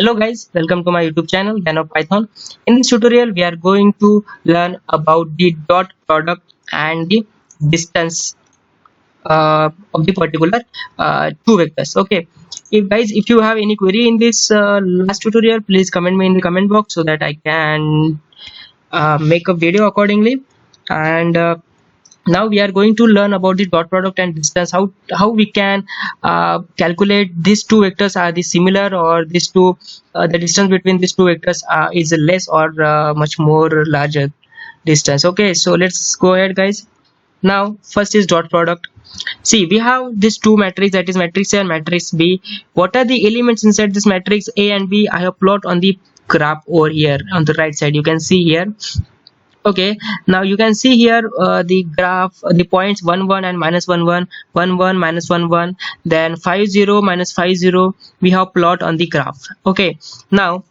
Hello guys, welcome to my YouTube channel Dan of Python. In this tutorial we are going to learn about the dot product and the distance of the particular two vectors. Okay, if you have any query in this last tutorial, please comment me in the comment box so that I can make a video accordingly. And now we are going to learn about the dot product and distance, how we can calculate these two vectors. Are they similar, or these two the distance between these two vectors is less or much more larger distance. Okay, so let's go ahead guys. Now first is dot product. See, we have these two matrices, that is matrix A and matrix B. What are the elements inside this matrix A and B? I have plot on the graph over here on the right side. You can see here. Okay, now you can see here the graph, the points 1 1 and minus 1 1, 1 1 minus 1 1, then 5 0 minus 5 0. We have plot on the graph. Okay, now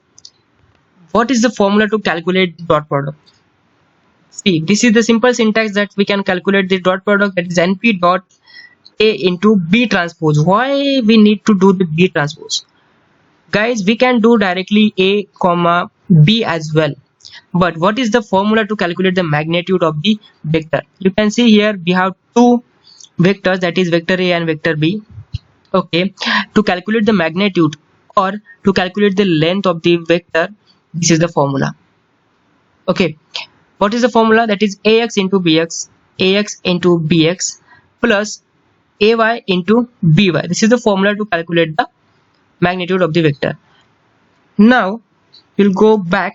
what is the formula to calculate the dot product? See, this is the simple syntax that we can calculate the dot product, that is np dot a into b transpose. Why we need to do the b transpose? Guys, we can do directly a comma b as well, but what is the formula to calculate the magnitude of the vector? You can see here we have two vectors, that is vector A and vector B. Okay, to calculate the magnitude or to calculate the length of the vector, this is the formula. Okay, what is the formula? That is ax into bx plus ay into by. This is the formula to calculate the magnitude of the vector. Now we'll go back.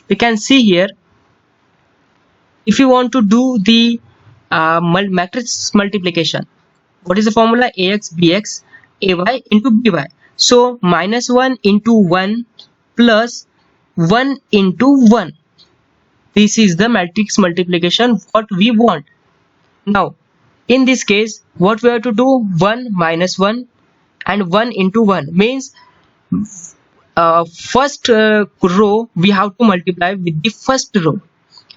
We can see here, if you want to do the matrix multiplication, what is the formula? Ax bx ay into by. So minus 1 into 1 plus 1 into 1. This is the matrix multiplication what we want. Now in this case, what we have to do? 1 minus 1 and 1 into 1 means first row we have to multiply with the first row,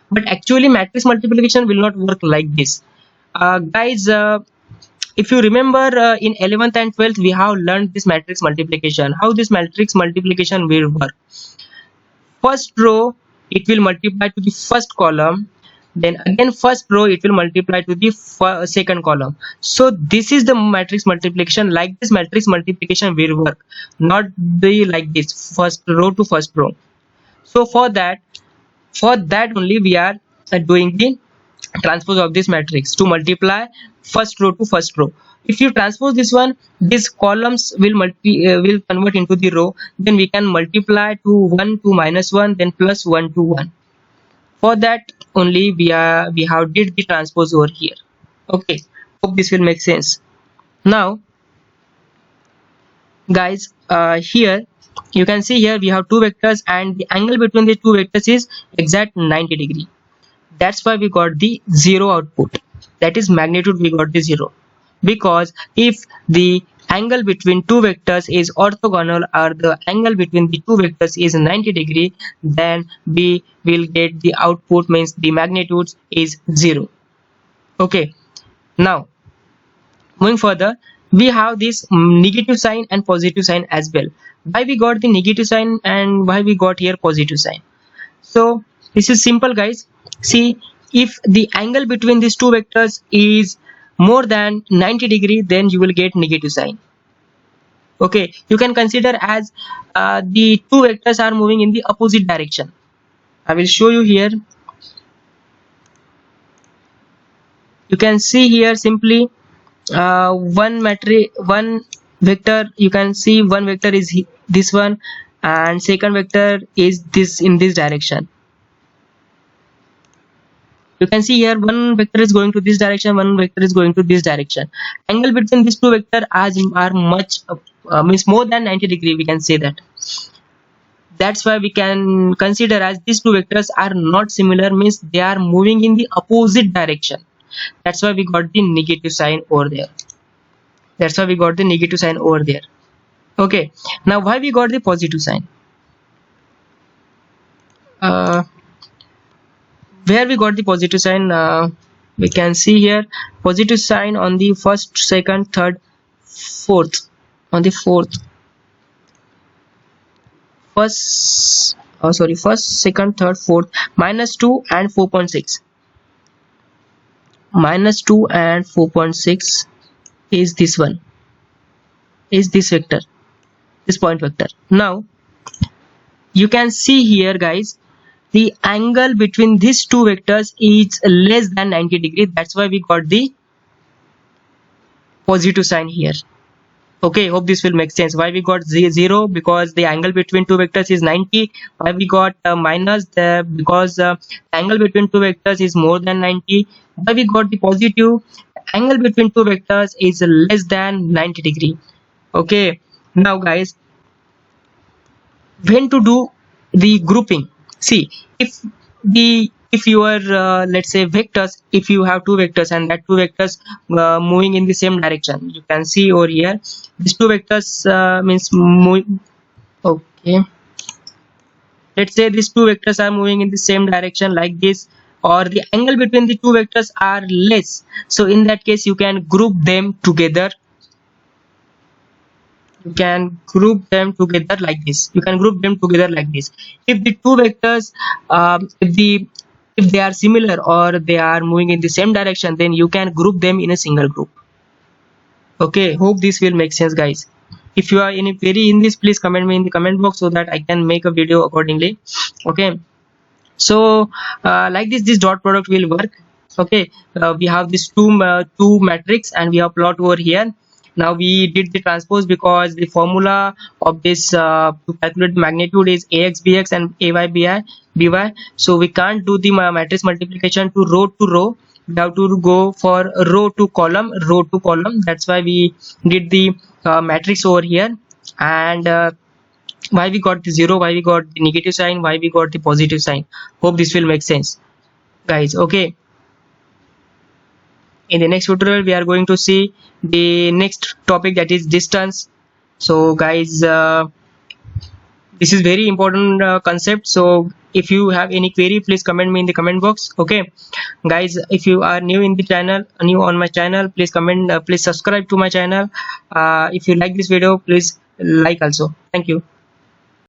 but actually matrix multiplication will not work like this. Guys, if you remember in 11th and 12th we have learned this matrix multiplication, how this matrix multiplication will work. First row it will multiply to the first column, then again first row it will multiply to the second column. So this is the matrix multiplication. Like this matrix multiplication will work, not the like this first row to first row. So for that only we are doing the transpose of this matrix to multiply first row to first row. If you transpose this one, these columns will convert into the row, then we can multiply to 1 to minus 1, then plus 1 to 1. For that only we have did the transpose over here. Okay, hope this will make sense. Now guys, here you can see here we have two vectors and the angle between the two vectors is exact 90 degree. That's why we got the 0 output, that is magnitude we got the 0, because if the angle between two vectors is orthogonal or the angle between the two vectors is 90 degree, then we will get the output, means the magnitude is 0. Okay, now moving further, we have this negative sign and positive sign as well. Why we got the negative sign and why we got here positive sign? So this is simple guys. See, if the angle between these two vectors is more than 90 degree, then you will get negative sign. Okay, you can consider as the two vectors are moving in the opposite direction. I will show you here. You can see here simply one vector. You can see one vector is this one and second vector is this in this direction. You can see here one vector is going to this direction, one vector is going to this direction. Angle between these two vectors are much means more than 90 degree, we can say that. That's why we can consider as these two vectors are not similar, means they are moving in the opposite direction. That's why we got the negative sign over there. Okay, now why we got the positive sign? Where we got the positive sign? We can see here positive sign on the first, second, third, fourth. On the fourth first, second, third, fourth, -2 and 4.6. -2 and 4.6 is this one, is this vector, this point vector. Now you can see here guys, the angle between these two vectors is less than 90 degrees. That's why we got the positive sign here. Okay, hope this will make sense. Why we got 0? Because the angle between two vectors is 90. Why we got minus there? Because angle between two vectors is more than 90. Why we got the positive? Angle between two vectors is less than 90 degree. Okay, now guys, when to do the grouping? See, if your let's say vectors, if you have two vectors and that two vectors moving in the same direction, you can see over here these two vectors means moving. Okay, let's say these two vectors are moving in the same direction like this, or the angle between the two vectors are less, so in that case you can group them together. You can group them together like this. You can group them together like this. If the two vectors if they are similar or they are moving in the same direction, then you can group them in a single group. Okay, hope this will make sense guys. If you are any query in this, please comment me in the comment box so that I can make a video accordingly. Okay, so like this dot product will work. Okay, we have this two matrix and we have plot over here. Now we did the transpose because the formula of this to calculate magnitude is ax bx and ay by. So we can't do the matrix multiplication to row. We have to go for row to column. That's why we did the matrix over here. And why we got the 0, why we got the negative sign, why we got the positive sign. Hope this will make sense guys. Okay, in the next tutorial we are going to see the next topic, that is distance. So guys, this is very important concept. So if you have any query, please comment me in the comment box. Okay guys, if you are new in the channel, new on my channel, please comment, please subscribe to my channel. If you like this video, please like also. Thank you.